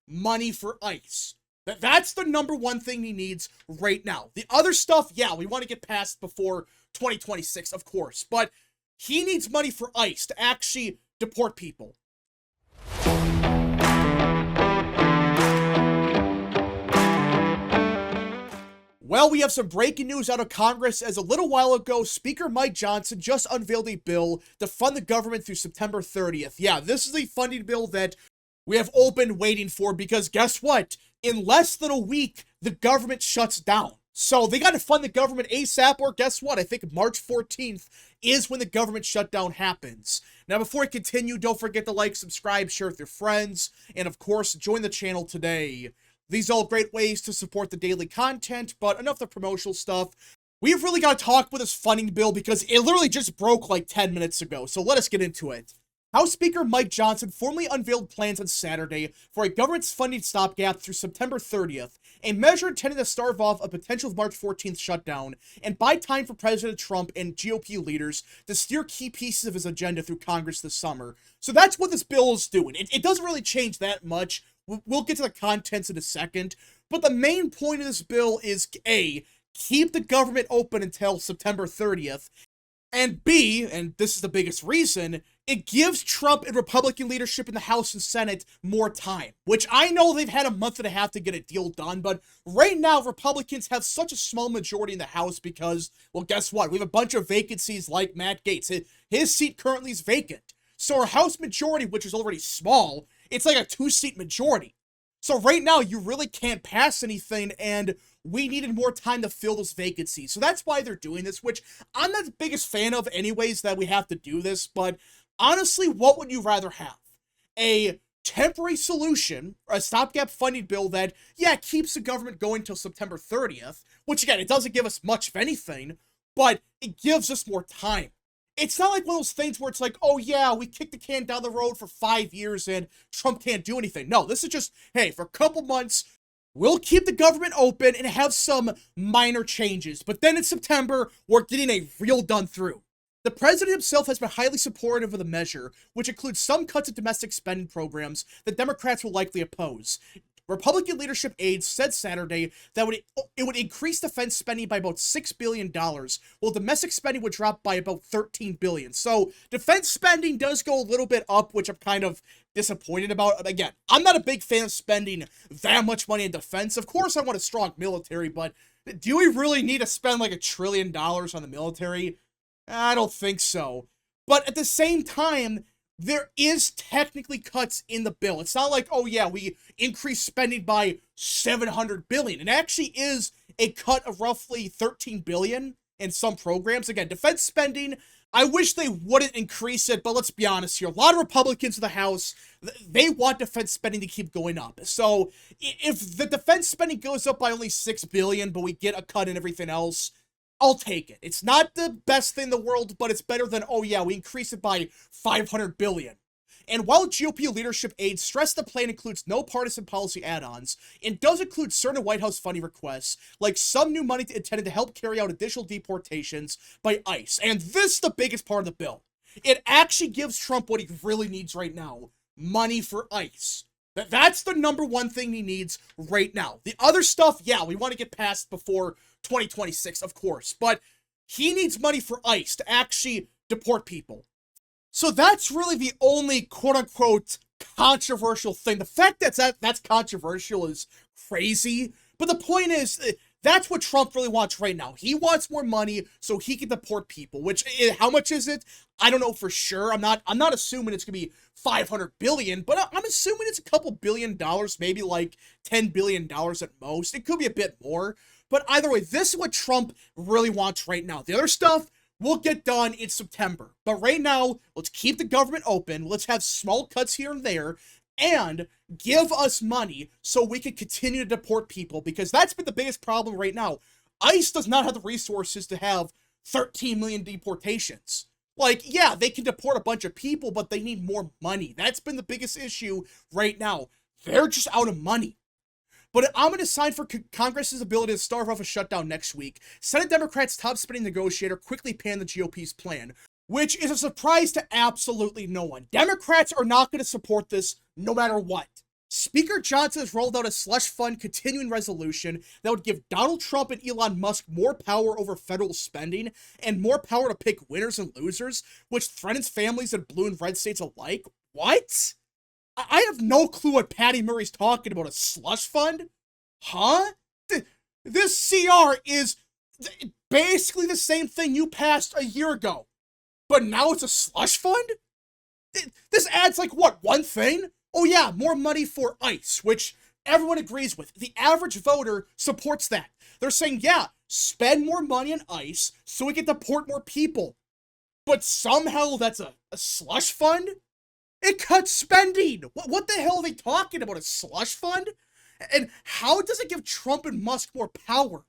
money for ICE. That's the number one thing he needs right now. The other stuff, yeah, we want to get past before 2026, of course, but he needs money for ICE to actually deport people. Well, we have some breaking news out of Congress as a little while ago, Speaker Mike Johnson just unveiled a bill to fund the government through September 30th. Yeah, this is a funding bill that we have all been waiting for because guess what? In less than a week, the government shuts down. So they got to fund the government ASAP, or guess what? I think March 14th is when the government shutdown happens. Now, before I continue, don't forget to like, subscribe, share with your friends, and of course, join the channel today. These are all great ways to support the daily content, but enough of the promotional stuff. We've really got to talk about this funding bill because it literally just broke like 10 minutes ago, so let us get into it. House Speaker Mike Johnson formally unveiled plans on Saturday for a government's funding stopgap through September 30th, a measure intended to stave off a potential March 14th shutdown and buy time for President Trump and GOP leaders to steer key pieces of his agenda through Congress this summer. So that's what this bill is doing. It doesn't really change that much. We'll get to the contents in a second, but the main point of this bill is A, keep the government open until September 30th, and B, and this is the biggest reason, it gives Trump and Republican leadership in the House and Senate more time, which I know they've had a month and a half to get a deal done, but right now Republicans have such a small majority in the House because, well, guess what? We have a bunch of vacancies like Matt Gaetz. His seat currently is vacant. So our House majority, which is already small, it's like a 2-seat majority. So right now, you really can't pass anything, and we needed more time to fill those vacancies. So that's why they're doing this, which I'm not the biggest fan of anyways that we have to do this, but honestly, what would you rather have? A temporary solution, a stopgap funding bill that, yeah, keeps the government going till September 30th, which again, it doesn't give us much of anything, but it gives us more time. It's not like one of those things where it's like, oh yeah, we kicked the can down the road for 5 years and Trump can't do anything. No, this is just, hey, for a couple months, we'll keep the government open and have some minor changes. But then in September, we're getting a real done through. The president himself has been highly supportive of the measure, which includes some cuts of domestic spending programs that Democrats will likely oppose. Republican leadership aides said Saturday that it would increase defense spending by about $6 billion, while domestic spending would drop by about $13 billion. So defense spending does go a little bit up, which I'm kind of disappointed about. Again, I'm not a big fan of spending that much money in defense. Of course, I want a strong military, but do we really need to spend like $1 trillion on the military? I don't think so. But at the same time, there is technically cuts in the bill. It's not like, oh yeah, we increased spending by $700 billion. It actually is a cut of roughly $13 billion in some programs. Again, defense spending, I wish they wouldn't increase it, but let's be honest here. A lot of Republicans in the House, they want defense spending to keep going up. So if the defense spending goes up by only $6 billion, but we get a cut in everything else, I'll take it. It's not the best thing in the world, but it's better than, oh yeah, we increase it by $500 billion. And while GOP leadership aides stress the plan includes no partisan policy add-ons, it does include certain White House funding requests, like some new money intended to help carry out additional deportations by ICE. And this is the biggest part of the bill. It actually gives Trump what he really needs right now, money for ICE. That's the number one thing he needs right now. The other stuff, yeah, we want to get past before 2026, of course, but he needs money for ICE to actually deport people. So that's really the only quote-unquote controversial thing. The fact that that's controversial is crazy, but the point is, that's what Trump really wants right now. He wants more money so he can deport people, which, how much is it? I don't know for sure. I'm not assuming it's gonna be 500 billion, but I'm assuming it's a couple $1 billion, maybe like $10 billion at most. It could be a bit more, but either way, this is what Trump really wants right now. The other stuff will get done in September, but right now, let's keep the government open. Let's have small cuts here and there, and give us money so we can continue to deport people, because that's been the biggest problem right now. ICE does not have the resources to have 13 million deportations. Like, yeah, they can deport a bunch of people, but they need more money. That's been the biggest issue right now. They're just out of money. But I'm going to sign for Congress's ability to stave off a shutdown next week. Senate Democrats' top spending negotiator quickly panned the GOP's plan, which is a surprise to absolutely no one. Democrats are not going to support this no matter what. Speaker Johnson has rolled out a slush fund continuing resolution that would give Donald Trump and Elon Musk more power over federal spending and more power to pick winners and losers, which threatens families in blue and red states alike. What? I have no clue what Patty Murray's talking about. A slush fund? Huh? This CR is basically the same thing you passed a year ago, but now it's a slush fund? This adds like, what, one thing? Oh yeah, more money for ICE, which everyone agrees with. The average voter supports that. They're saying, yeah, spend more money on ICE so we can deport more people. But somehow that's a slush fund? It cuts spending. What the hell are they talking about? A slush fund? And how does it give Trump and Musk more power?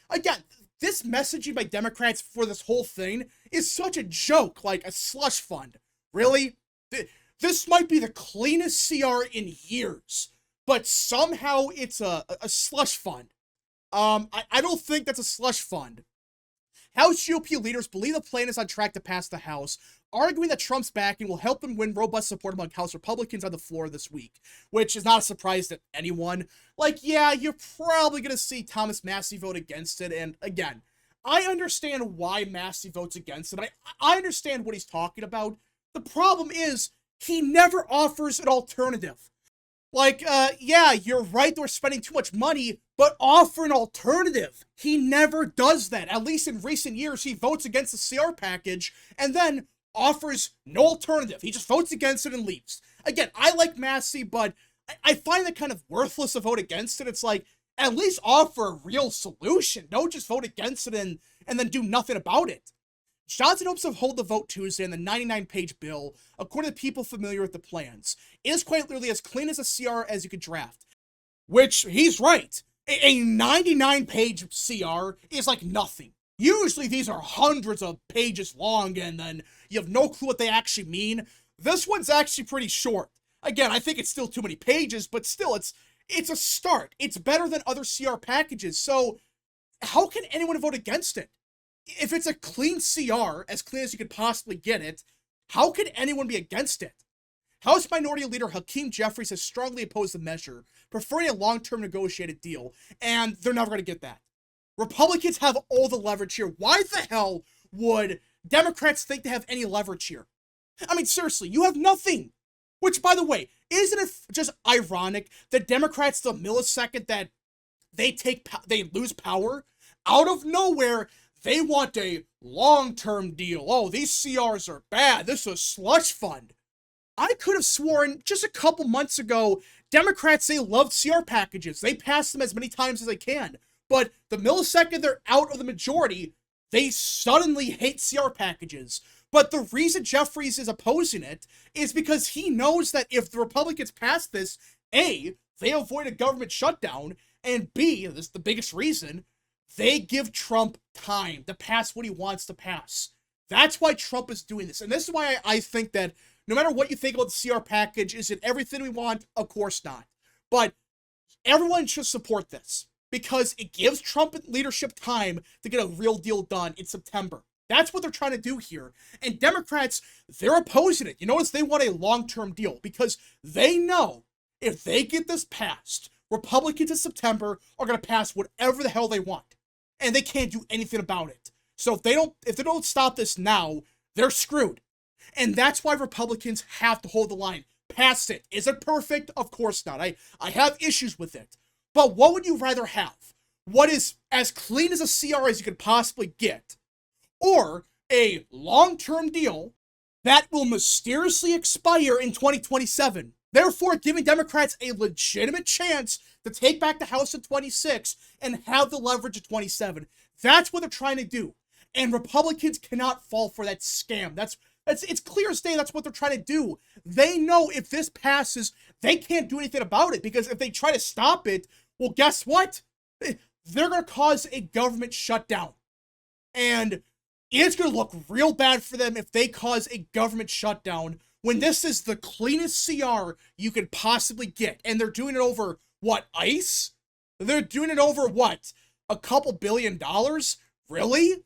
Again, this messaging by Democrats for this whole thing is such a joke, like a slush fund. Really? This might be the cleanest CR in years, but somehow it's a slush fund. I don't think that's a slush fund. House GOP leaders believe the plan is on track to pass the House, arguing that Trump's backing will help them win robust support among House Republicans on the floor this week, which is not a surprise to anyone. Like, yeah, you're probably going to see Thomas Massie vote against it, and again, I understand why Massie votes against it. I understand what he's talking about. The problem is, he never offers an alternative. Like, yeah, you're right, they're spending too much money, but offer an alternative. He never does that. At least in recent years, he votes against the CR package and then offers no alternative. He just votes against it and leaves. Again, I like Massie, but I find it kind of worthless to vote against it. It's like, at least offer a real solution. Don't just vote against it and then do nothing about it. Johnson hopes to hold the vote Tuesday on the 99-page bill, according to people familiar with the plans. It is quite literally as clean as a CR as you could draft. Which, he's right. A 99-page CR is like nothing. Usually these are hundreds of pages long and then you have no clue what they actually mean. This one's actually pretty short. Again, I think it's still too many pages, but still, it's a start. It's better than other CR packages, so how can anyone vote against it? If it's a clean CR, as clean as you could possibly get it, how could anyone be against it? House Minority Leader Hakeem Jeffries has strongly opposed the measure, preferring a long-term negotiated deal, and they're never going to get that. Republicans have all the leverage here. Why the hell would Democrats think they have any leverage here? I mean, seriously, you have nothing. Which, by the way, isn't it just ironic that Democrats, the millisecond that they lose power, out of nowhere, they want a long-term deal. Oh, these CRs are bad. This is a slush fund. I could have sworn just a couple months ago, Democrats, they love CR packages. They pass them as many times as they can. But the millisecond they're out of the majority, they suddenly hate CR packages. But the reason Jeffries is opposing it is because he knows that if the Republicans pass this, A, they avoid a government shutdown, and B, this is the biggest reason, they give Trump time to pass what he wants to pass. That's why Trump is doing this. And this is why I think that no matter what you think about the CR package, is it everything we want? Of course not. But everyone should support this because it gives Trump leadership time to get a real deal done in September. That's what they're trying to do here. And Democrats, they're opposing it. You notice they want a long-term deal because they know if they get this passed, Republicans in September are going to pass whatever the hell they want. And they can't do anything about it. So if they don't stop this now, they're screwed. And that's why Republicans have to hold the line. Pass it. Is it perfect? Of course not. I have issues with it. But what would you rather have? What is as clean as a CR as you could possibly get? Or a long-term deal that will mysteriously expire in 2027? Therefore, giving Democrats a legitimate chance to take back the House in 26 and have the leverage in 27. That's what they're trying to do. And Republicans cannot fall for that scam. It's clear as day that's what they're trying to do. They know if this passes, they can't do anything about it because if they try to stop it, well, guess what? They're going to cause a government shutdown. And it's going to look real bad for them if they cause a government shutdown when this is the cleanest CR you could possibly get. And they're doing it over, what, ICE? They're doing it over, what, a couple $1 billion? Really?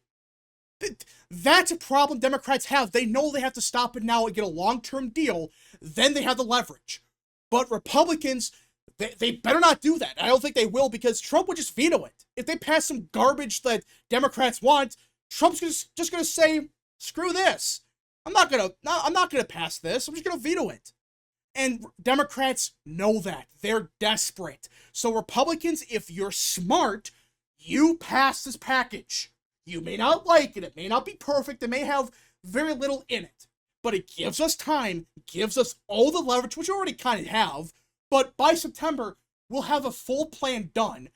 That's a problem Democrats have. They know they have to stop it now and get a long-term deal. Then they have the leverage. But Republicans, they better not do that. I don't think they will, because Trump would just veto it. If they pass some garbage that Democrats want, Trump's just gonna say, screw this. I'm not gonna pass this. I'm just gonna veto it. And Democrats know that. They're desperate. So Republicans, if you're smart, you pass this package. You may not like it. It may not be perfect. It may have very little in it. But it gives us time, gives us all the leverage, which we already kind of have. But by September, we'll have a full plan done.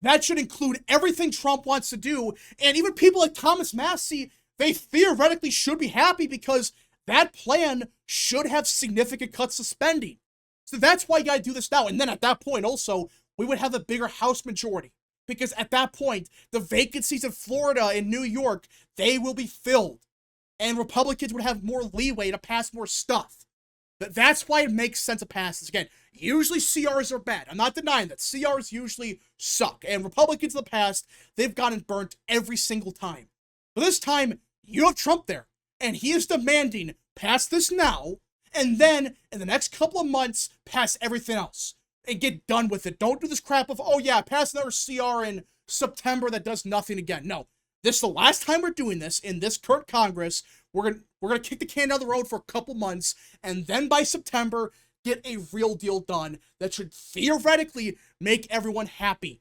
That should include everything Trump wants to do. And even people like Thomas Massie, they theoretically should be happy, because that plan should have significant cuts to spending. So that's why you gotta do this now. And then at that point also, we would have a bigger House majority. Because at that point, the vacancies in Florida and New York, they will be filled. And Republicans would have more leeway to pass more stuff. That's why it makes sense to pass this. Again, usually CRs are bad. I'm not denying that. CRs usually suck. And Republicans in the past, they've gotten burnt every single time. But this time, you have Trump there. And he is demanding, pass this now, and then, in the next couple of months, pass everything else. And get done with it. Don't do this crap of, oh yeah, pass another CR in September that does nothing again. No. This is the last time we're doing this in this current Congress. We're gonna kick the can down the road for a couple months, and then by September, get a real deal done that should theoretically make everyone happy.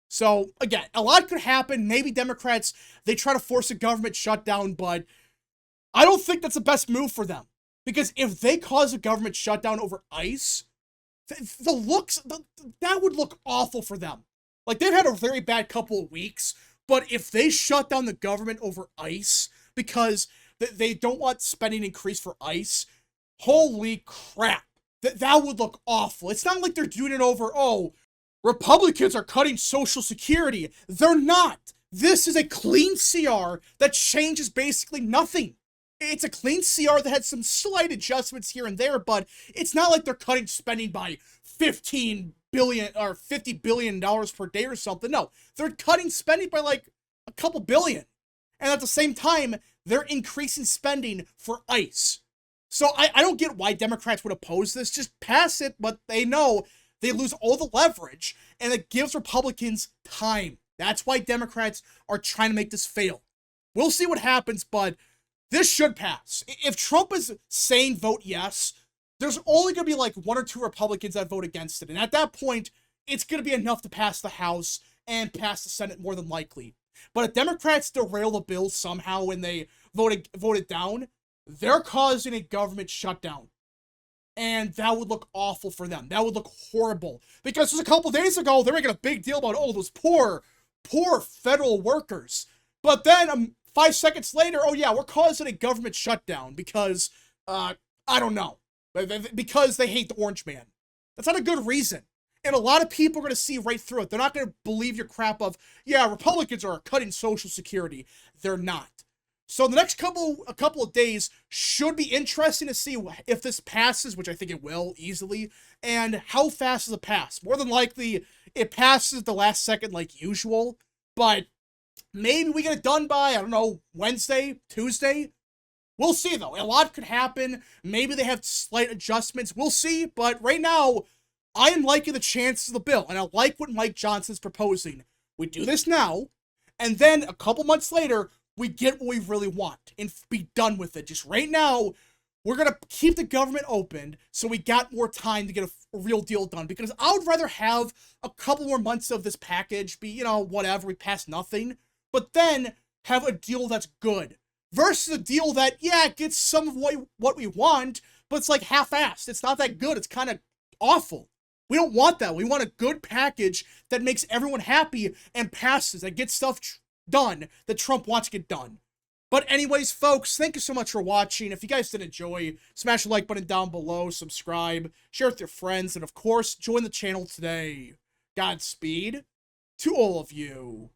So, again, a lot could happen. Maybe Democrats, they try to force a government shutdown, but I don't think that's the best move for them. Because if they cause a government shutdown over ICE, that would look awful for them. Like, they've had a very bad couple of weeks, but if they shut down the government over ICE because they don't want spending increase for ICE, holy crap. That would look awful. It's not like they're doing it over, oh, Republicans are cutting Social Security. They're not. This is a clean CR that changes basically nothing. It's a clean CR that had some slight adjustments here and there, but it's not like they're cutting spending by $15 billion or $50 billion per day or something. No, they're cutting spending by like a couple billion. And at the same time, they're increasing spending for ICE. So I don't get why Democrats would oppose this. Just pass it, but they know they lose all the leverage, and it gives Republicans time. That's why Democrats are trying to make this fail. We'll see what happens, but this should pass. If Trump is saying vote yes, there's only going to be like 1 or 2 Republicans that vote against it. And at that point, it's going to be enough to pass the House and pass the Senate more than likely. But if Democrats derail the bill somehow and they vote it down, they're causing a government shutdown. And that would look awful for them. That would look horrible. Because just a couple days ago, they were making a big deal about, oh, those poor federal workers. But then 5 seconds later, oh yeah, we're causing a government shutdown because, I don't know. Because they hate the Orange Man. That's not a good reason. And a lot of people are going to see right through it. They're not going to believe your crap of, yeah, Republicans are cutting Social Security. They're not. So the next couple of days should be interesting to see if this passes, which I think it will easily, and how fast does it pass. More than likely, it passes at the last second like usual, but maybe we get it done by, I don't know, Wednesday, Tuesday. We'll see, though. A lot could happen. Maybe they have slight adjustments. We'll see, but right now, I am liking the chances of the bill, and I like what Mike Johnson's proposing. We do this now, and then a couple months later, we get what we really want and be done with it. Just right now, we're going to keep the government open so we got more time to get a real deal done. Because I would rather have a couple more months of this package be, whatever, we pass nothing. But then have a deal that's good. Versus a deal that, yeah, it gets some of what we want, but it's like half-assed. It's not that good. It's kind of awful. We don't want that. We want a good package that makes everyone happy and passes, that gets stuff done that Trump wants to get done. But anyways, folks, thank you so much for watching. If you guys did enjoy, smash the like button down below, subscribe, share with your friends, and of course, join the channel today. Godspeed to all of you.